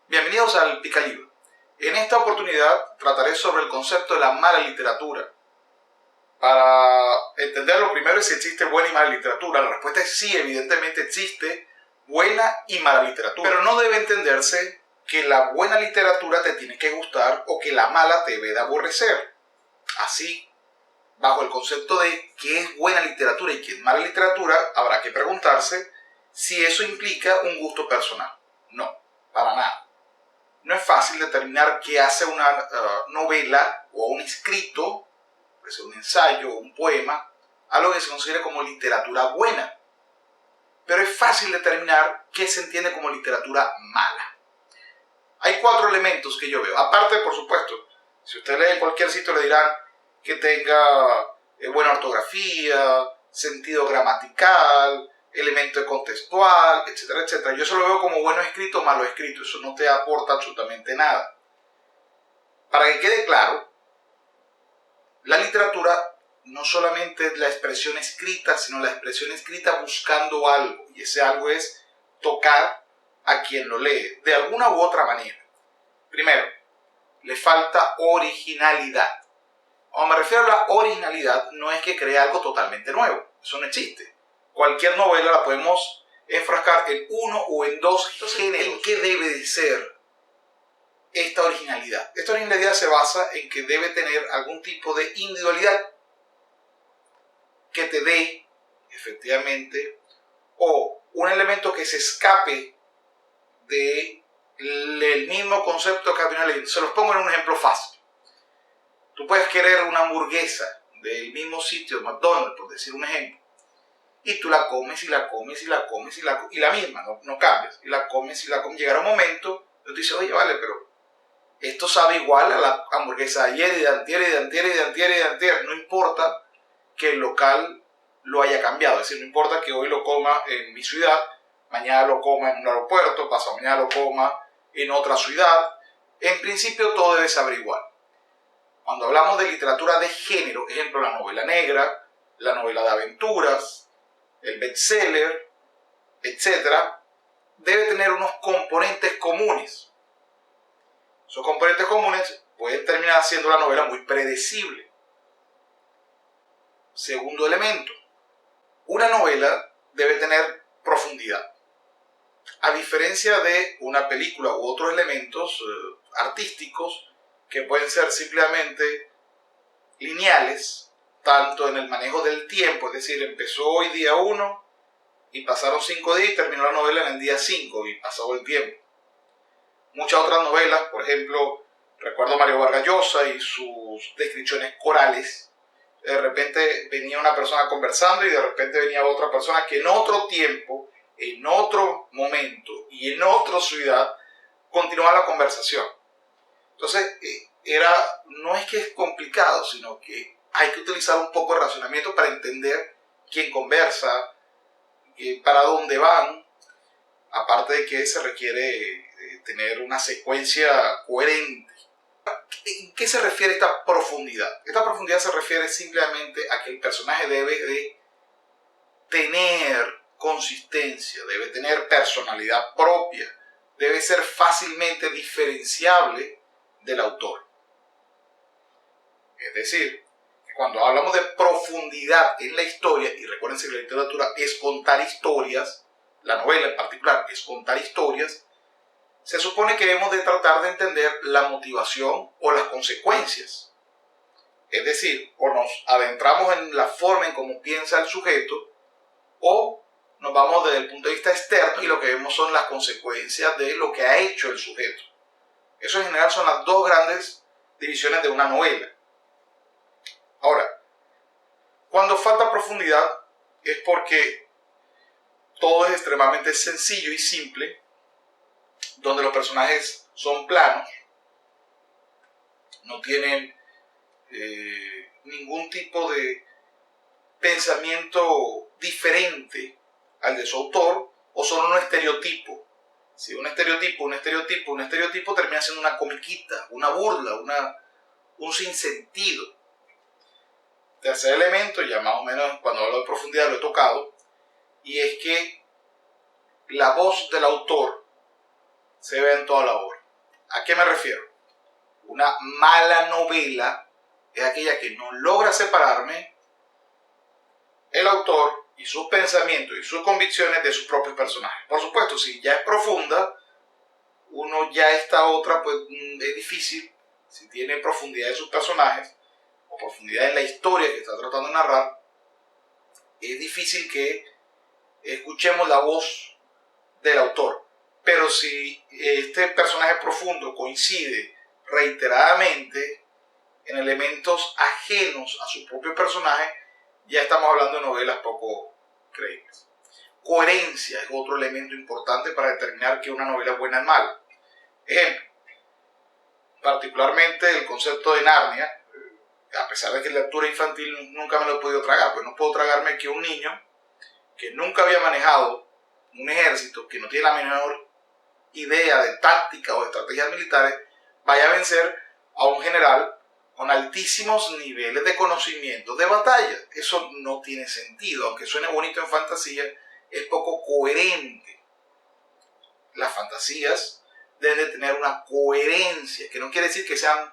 Bienvenidos al Picalibro. En esta oportunidad trataré sobre el concepto de la mala literatura. Para entenderlo, primero es si existe buena y mala literatura. La respuesta es sí, evidentemente existe buena y mala literatura. Pero no debe entenderse que la buena literatura te tiene que gustar o que la mala te debe de aborrecer. Así, bajo el concepto de qué es buena literatura y qué es mala literatura, habrá que preguntarse si eso implica un gusto personal. No, para nada. No es fácil determinar qué hace una novela o un escrito, puede ser un ensayo o un poema, algo que se considera como literatura buena. Pero es fácil determinar qué se entiende como literatura mala. Hay 4 elementos que yo veo. Aparte, por supuesto, si usted lee en cualquier sitio le dirán que tenga buena ortografía, sentido gramatical, elemento contextual, etcétera, etcétera. Yo eso lo veo como bueno escrito o malo escrito. Eso no te aporta absolutamente nada. Para que quede claro, la literatura no solamente es la expresión escrita, sino la expresión escrita buscando algo. Y ese algo es tocar a quien lo lee, de alguna u otra manera. Primero, le falta originalidad. Cuando me refiero a la originalidad, no es que crea algo totalmente nuevo. Eso no existe. Cualquier novela la podemos enfrascar en uno o en 2 géneros. ¿Qué debe de ser esta originalidad? Esta originalidad se basa en que debe tener algún tipo de individualidad que te dé, efectivamente, o un elemento que se escape del mismo concepto que ha leído. Se los pongo en un ejemplo fácil. Tú puedes querer una hamburguesa del mismo sitio, McDonald's, por decir un ejemplo, y tú la comes y la comes y la comes y la misma, no cambias, y la comes y la comes. Llegará un momento donde tú dices, oye, vale, pero esto sabe igual a la hamburguesa de ayer y de antier y de antier y de antier y de antier. No importa que el local lo haya cambiado, es decir, no importa que hoy lo coma en mi ciudad, mañana lo coma en un aeropuerto, pasado mañana lo coma en otra ciudad. En principio todo debe saber igual. Cuando hablamos de literatura de género, ejemplo, la novela negra, la novela de aventuras, el bestseller, etc., debe tener unos componentes comunes. Esos componentes comunes pueden terminar siendo la novela muy predecible. Segundo elemento, una novela debe tener profundidad. A diferencia de una película u otros elementos artísticos que pueden ser simplemente lineales, tanto en el manejo del tiempo, es decir, empezó hoy día 1 y pasaron 5 días y terminó la novela en el día 5 y pasó el tiempo. Muchas otras novelas, por ejemplo, recuerdo Mario Vargas Llosa y sus descripciones corales. De repente venía una persona conversando y de repente venía otra persona que en otro tiempo, en otro momento y en otra ciudad continuaba la conversación. Entonces, no es que es complicado, sino que hay que utilizar un poco de razonamiento para entender quién conversa, para dónde van, aparte de que se requiere tener una secuencia coherente. ¿En qué se refiere esta profundidad? Esta profundidad se refiere simplemente a que el personaje debe de tener consistencia, debe tener personalidad propia, debe ser fácilmente diferenciable del autor. Es decir, que cuando hablamos de profundidad en la historia, y recuérdense que la literatura es contar historias, la novela en particular es contar historias, se supone que debemos de tratar de entender la motivación o las consecuencias. Es decir, o nos adentramos en la forma en cómo piensa el sujeto, o nos vamos desde el punto de vista externo y lo que vemos son las consecuencias de lo que ha hecho el sujeto. Eso en general son las 2 grandes divisiones de una novela. Ahora, cuando falta profundidad es porque todo es extremadamente sencillo y simple, donde los personajes son planos, no tienen ningún tipo de pensamiento diferente al de su autor, o son un estereotipo. Si un estereotipo termina siendo una comiquita, una burla, un sinsentido. Tercer elemento, ya más o menos cuando hablo de profundidad lo he tocado, y es que la voz del autor se ve en toda la obra. ¿A qué me refiero? Una mala novela es aquella que no logra separarme el autor y sus pensamientos y sus convicciones de sus propios personajes. Por supuesto, si ya es profunda, uno ya esta otra, pues es difícil, si tiene profundidad en sus personajes o profundidad en la historia que está tratando de narrar, es difícil que escuchemos la voz del autor. Pero si este personaje profundo coincide reiteradamente en elementos ajenos a su propio personaje, ya estamos hablando de novelas poco creíbles. Coherencia es otro elemento importante para determinar que una novela es buena o mala. Ejemplo, particularmente el concepto de Narnia, a pesar de que la lectura infantil nunca me lo he podido tragar, pues no puedo tragarme que un niño que nunca había manejado un ejército, que no tiene la menor idea de táctica o de estrategias militares, vaya a vencer a un general con altísimos niveles de conocimiento de batalla. Eso no tiene sentido, aunque suene bonito en fantasía, es poco coherente. Las fantasías deben de tener una coherencia, que no quiere decir que sean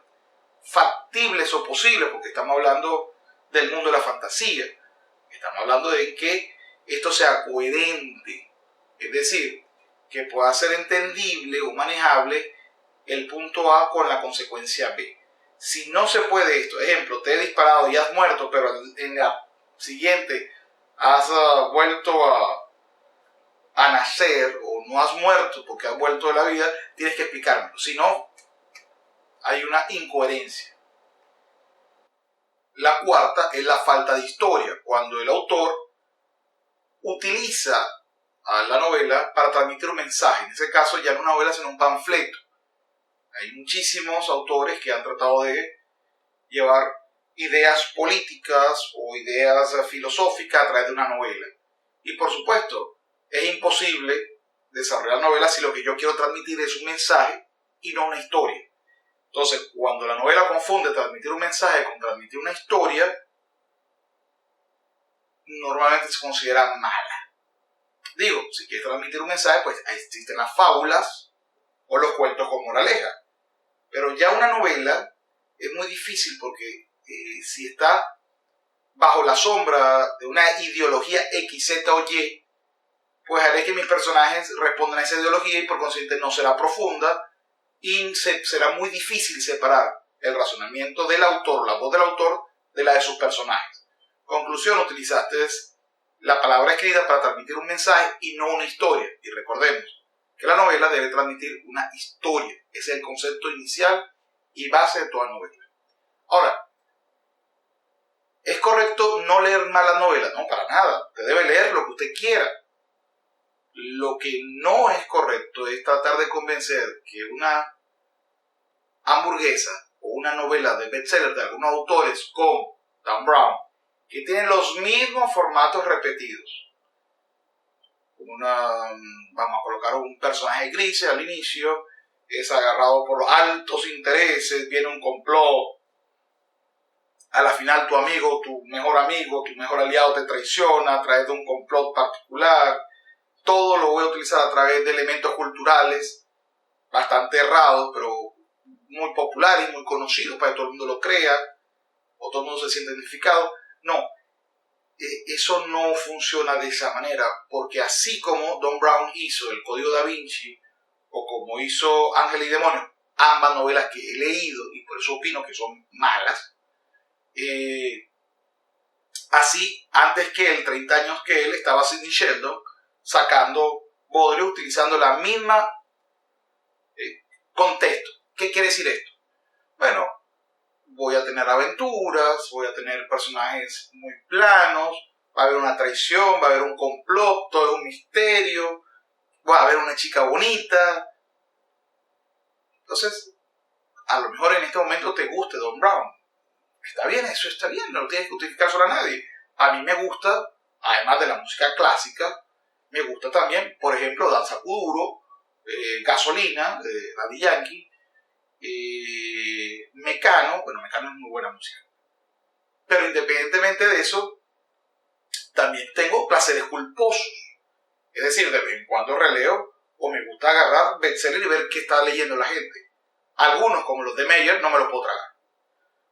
factibles o posibles, porque estamos hablando del mundo de la fantasía. Estamos hablando de que esto sea coherente, es decir, que pueda ser entendible o manejable el punto A con la consecuencia B. Si no se puede esto, ejemplo, te he disparado y has muerto, pero en la siguiente has vuelto a nacer, o no has muerto porque has vuelto de la vida, tienes que explicármelo. Si no, hay una incoherencia. La cuarta es la falta de historia, cuando el autor utiliza a la novela para transmitir un mensaje. En ese caso ya no una novela, sino un panfleto. Hay muchísimos autores que han tratado de llevar ideas políticas o ideas filosóficas a través de una novela. Y por supuesto, es imposible desarrollar novelas si lo que yo quiero transmitir es un mensaje y no una historia. Entonces, cuando la novela confunde transmitir un mensaje con transmitir una historia, normalmente se considera mala. Digo, si quieres transmitir un mensaje, pues existen las fábulas o los cuentos con moraleja. Pero ya una novela es muy difícil porque si está bajo la sombra de una ideología X, Z o Y, pues haré que mis personajes respondan a esa ideología y por consiguiente no será profunda y será muy difícil separar el razonamiento del autor, la voz del autor, de la de sus personajes. Conclusión, utilizaste la palabra escrita para transmitir un mensaje y no una historia. Y recordemos que la novela debe transmitir una historia. Ese es el concepto inicial y base de toda novela. Ahora, ¿es correcto no leer malas novelas? No, para nada. Usted debe leer lo que usted quiera. Lo que no es correcto es tratar de convencer que una hamburguesa o una novela de bestseller de algunos autores como Dan Brown, que tienen los mismos formatos repetidos, vamos a colocar un personaje gris al inicio, es agarrado por los altos intereses, viene un complot, a la final tu amigo, tu mejor aliado te traiciona a través de un complot particular. Todo lo voy a utilizar a través de elementos culturales bastante errados, pero muy populares y muy conocidos para que todo el mundo lo crea o todo el mundo se sienta identificado. No, eso no funciona de esa manera, porque así como Dan Brown hizo El Código Da Vinci o como hizo Ángel y Demonio, ambas novelas que he leído y por eso opino que son malas, así antes que él, 30 años que él, estaba Sidney Sheldon sacando bodrio utilizando la misma contexto. ¿Qué quiere decir esto? Bueno, voy a tener aventuras, voy a tener personajes muy planos, va a haber una traición, va a haber un complot, todo es un misterio, va a haber una chica bonita. Entonces, a lo mejor en este momento te guste Dan Brown. Está bien, eso está bien, no lo tienes que justificar solo a nadie. A mí me gusta, además de la música clásica, me gusta también, por ejemplo, Danza Kuduro, Gasolina, de Daddy Yankee, Mecano. Bueno, Mecano es muy buena música. Pero independientemente de eso, también tengo placeres culposos. Es decir, de vez en cuando releo o me gusta agarrar bestseller y ver qué está leyendo la gente. Algunos, como los de Meyer, no me los puedo tragar.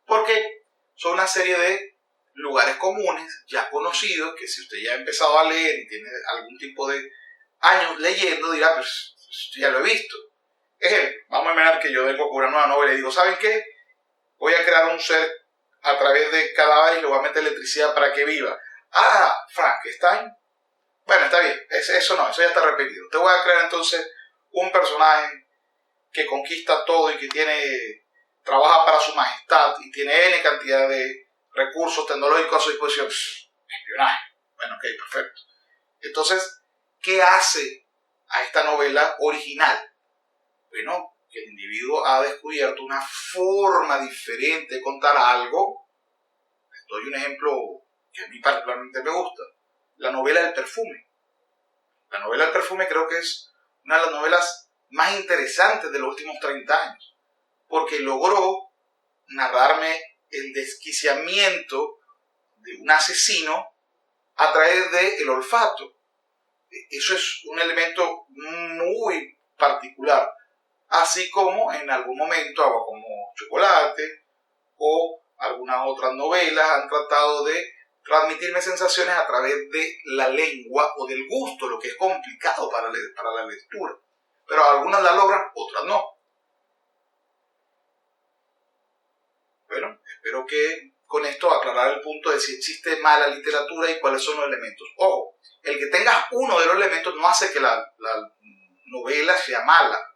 Porque son una serie de lugares comunes, ya conocidos, que si usted ya ha empezado a leer y tiene algún tipo de años leyendo, dirá, pues ya lo he visto. Ejemplo, vamos a imaginar que yo vengo con una nueva novela y digo, ¿saben qué? Voy a crear un ser a través de cadáveres y le voy a meter electricidad para que viva. Ah, Frankenstein. Bueno, está bien, eso no, eso ya está repetido. Te voy a crear entonces un personaje que conquista todo y que trabaja para su majestad y tiene N cantidad de recursos tecnológicos a su disposición. Espionaje. Bueno, ok, perfecto. Entonces, ¿qué hace a esta novela original? Bueno, que el individuo ha descubierto una forma diferente de contar algo. Les doy un ejemplo que a mí particularmente me gusta. La novela del perfume. La novela del perfume creo que es una de las novelas más interesantes de los últimos 30 años. Porque logró narrarme el desquiciamiento de un asesino a través del olfato. Eso es un elemento muy particular. Así como en algún momento Agua como Chocolate o algunas otras novelas han tratado de transmitirme sensaciones a través de la lengua o del gusto, lo que es complicado para la lectura. Pero algunas la logran, otras no. Bueno, espero que con esto aclarar el punto de si existe mala literatura y cuáles son los elementos. Ojo, el que tengas uno de los elementos no hace que la novela sea mala.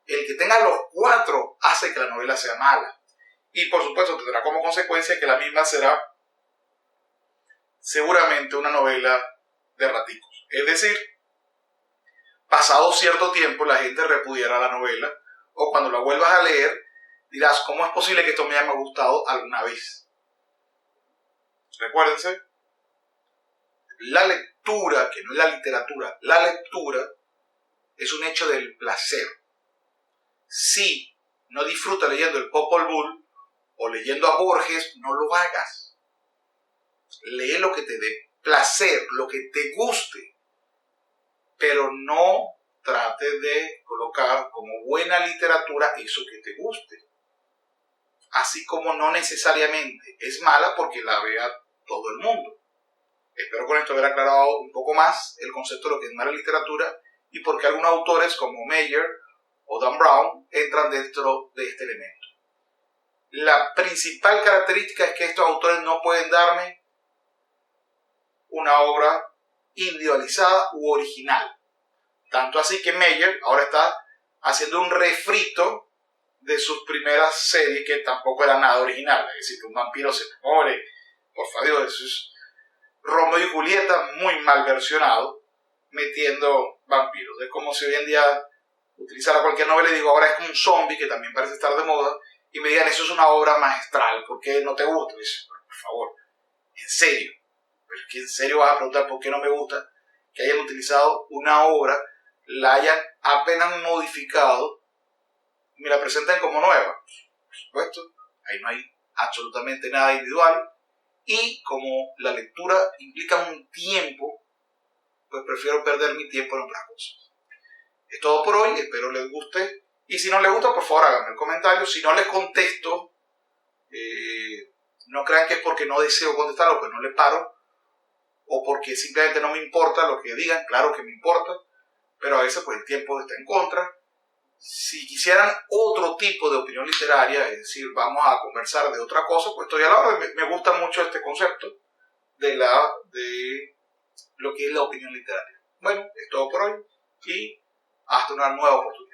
El que tenga los 4 hace que la novela sea mala. Y por supuesto tendrá como consecuencia que la misma será seguramente una novela de raticos. Es decir, pasado cierto tiempo la gente repudiará la novela o cuando la vuelvas a leer dirás, ¿cómo es posible que esto me haya gustado alguna vez? Recuérdense, la lectura, que no es la literatura, la lectura es un hecho del placer. Si no disfrutas leyendo el Popol Vuh o leyendo a Borges, no lo hagas. Lee lo que te dé placer, lo que te guste, pero no trates de colocar como buena literatura eso que te guste. Así como no necesariamente es mala porque la vea todo el mundo. Espero con esto haber aclarado un poco más el concepto de lo que es mala literatura y por qué algunos autores como Meyer o Dan Brown entran dentro de este elemento. La principal característica es que estos autores no pueden darme una obra individualizada u original. Tanto así que Meyer ahora está haciendo un refrito de sus primeras series que tampoco era nada original. Es decir, que un vampiro se muere. Por favor, eso es Romeo y Julieta muy mal versionado, metiendo vampiros. Es como si hoy en día utilizara cualquier novela y digo, ahora es como un zombie que también parece estar de moda, y me digan, eso es una obra magistral, ¿por qué no te gusta? Y dice, por favor, en serio. Pero es que en serio vas a preguntar por qué no me gusta que hayan utilizado una obra, la hayan apenas modificado y me la presenten como nueva. Por supuesto, ahí no hay absolutamente nada individual. Y como la lectura implica un tiempo, pues prefiero perder mi tiempo en otras cosas. Es todo por hoy, espero les guste. Y si no les gusta, por favor háganme el comentario. Si no les contesto, no crean que es porque no deseo contestarlo, pues no les paro. O porque simplemente no me importa lo que digan, claro que me importa. Pero a veces pues el tiempo está en contra. Si quisieran otro tipo de opinión literaria, es decir, vamos a conversar de otra cosa, pues estoy a la hora. Me gusta mucho este concepto de lo que es la opinión literaria. Bueno, es todo por hoy y hasta una nueva oportunidad.